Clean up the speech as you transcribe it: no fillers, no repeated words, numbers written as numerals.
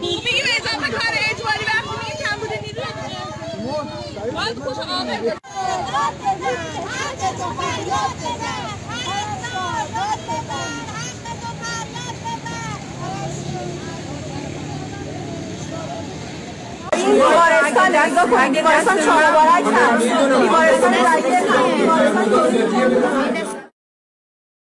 میگیم اضافه کار اجباری وقتی میگیم کم بوده نیرو باید خوش آمد بیمارستان نگاه کن بیمارستان چهار بارک هست بیمارستان زکر هست